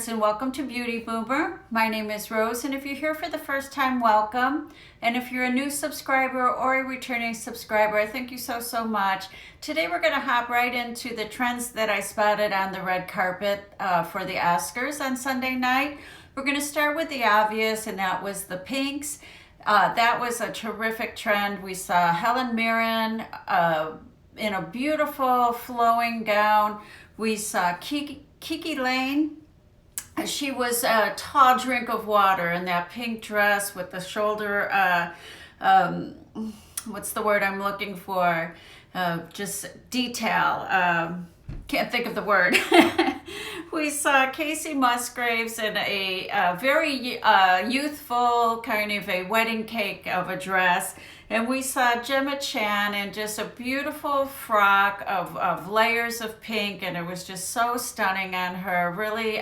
friends, and welcome to Beauty Boomer. My name is Rose, and if you're here for the first time, welcome. And if you're a new subscriber or a returning subscriber, I thank you so much. Today we're going to hop right into the trends that I spotted on the red carpet for the Oscars on Sunday night. We're going to start with the obvious, and that was the pinks. That was a terrific trend. We saw Helen Mirren in a beautiful flowing gown. We saw Kiki Lane. She was a tall drink of water in that pink dress with the shoulder, what's the word I'm looking for? Just detail. Can't think of the word. We saw Casey Musgraves in a very youthful, kind of a wedding cake of a dress. And we saw Gemma Chan in just a beautiful frock of layers of pink, and it was just so stunning on her. Really,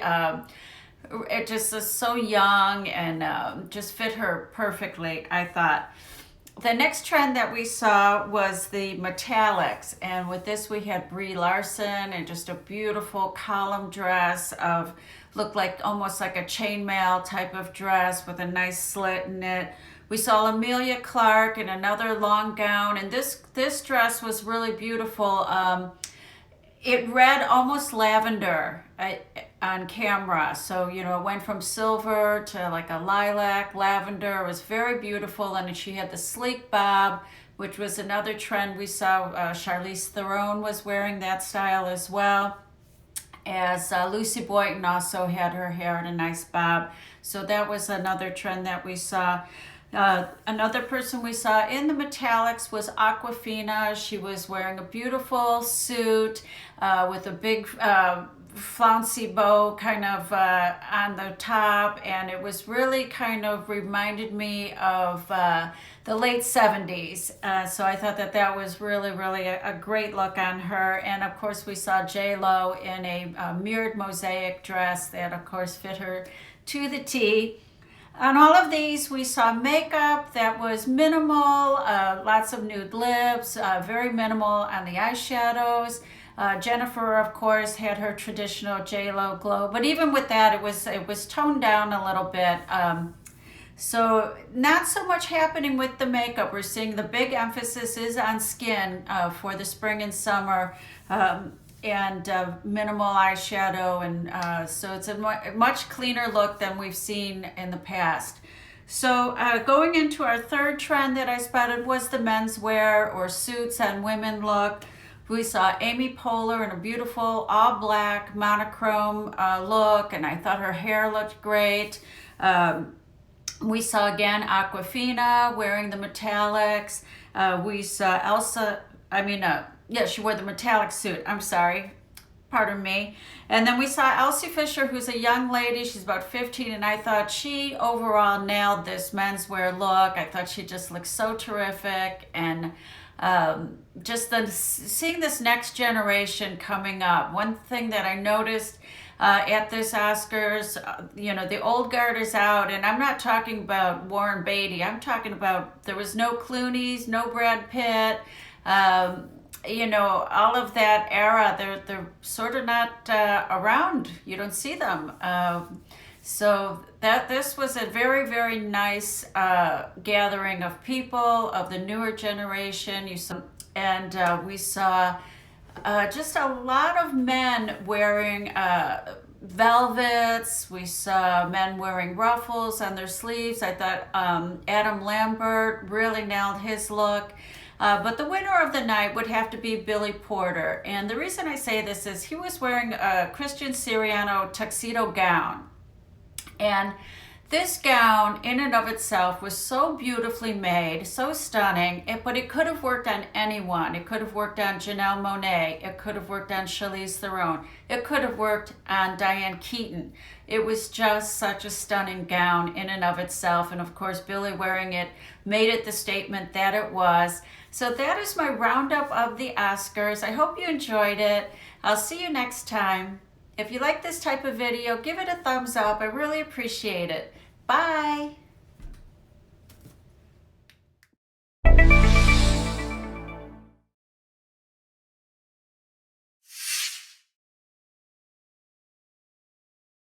it just is so young and just fit her perfectly, I thought. The next trend that we saw was the metallics, and with this we had Brie Larson and just a beautiful column dress looked like almost like a chainmail type of dress with a nice slit in it. We saw Emilia Clarke in another long gown, and this dress was really beautiful. It read almost lavender on camera, so it went from silver to like a lilac, lavender. It was very beautiful, and she had the sleek bob, which was another trend we saw. Charlize Theron was wearing that style as well, as Lucy Boynton also had her hair in a nice bob. So that was another trend that we saw. Another person we saw in the metallics was Aquafina. She was wearing a beautiful suit with a big flouncy bow kind of on the top, and it was really kind of reminded me of the late 70s. So I thought that was really a great look on her. And of course we saw J-Lo in a mirrored mosaic dress that of course fit her to the T. On all of these, we saw makeup that was minimal, lots of nude lips, very minimal on the eyeshadows. Jennifer, of course, had her traditional J-Lo glow, but even with that, it was toned down a little bit. So not so much happening with the makeup. We're seeing the big emphasis is on skin for the spring and summer. And minimal eyeshadow, and so it's a much cleaner look than we've seen in the past. So going into our third trend that I spotted was the menswear or suits on women look. We saw Amy Poehler in a beautiful all black monochrome look, and I thought her hair looked great. We saw again Aquafina wearing the metallics. We saw she wore the metallic suit. I'm sorry. Pardon me. And then we saw Elsa Fisher, who's a young lady. She's about 15, and I thought she overall nailed this menswear look. I thought she just looked so terrific. And just seeing this next generation coming up. One thing that I noticed at this Oscars, the old guard is out, and I'm not talking about Warren Beatty. I'm talking about there was no Clooney's, no Brad Pitt. All of that era, they're sort of not around. You don't see them. So this was a very nice gathering of people of the newer generation. We saw just a lot of men wearing velvets. We saw men wearing ruffles on their sleeves. I thought Adam Lambert really nailed his look. But the winner of the night would have to be Billy Porter. And the reason I say this is he was wearing a Christian Siriano tuxedo gown. And this gown in and of itself was so beautifully made, so stunning, but it could have worked on anyone. It could have worked on Janelle Monáe. It could have worked on Charlize Theron. It could have worked on Diane Keaton. It was just such a stunning gown in and of itself. And of course, Billy wearing it made it the statement that it was. So that is my roundup of the Oscars. I hope you enjoyed it. I'll see you next time. If you like this type of video, give it a thumbs up. I really appreciate it. Bye.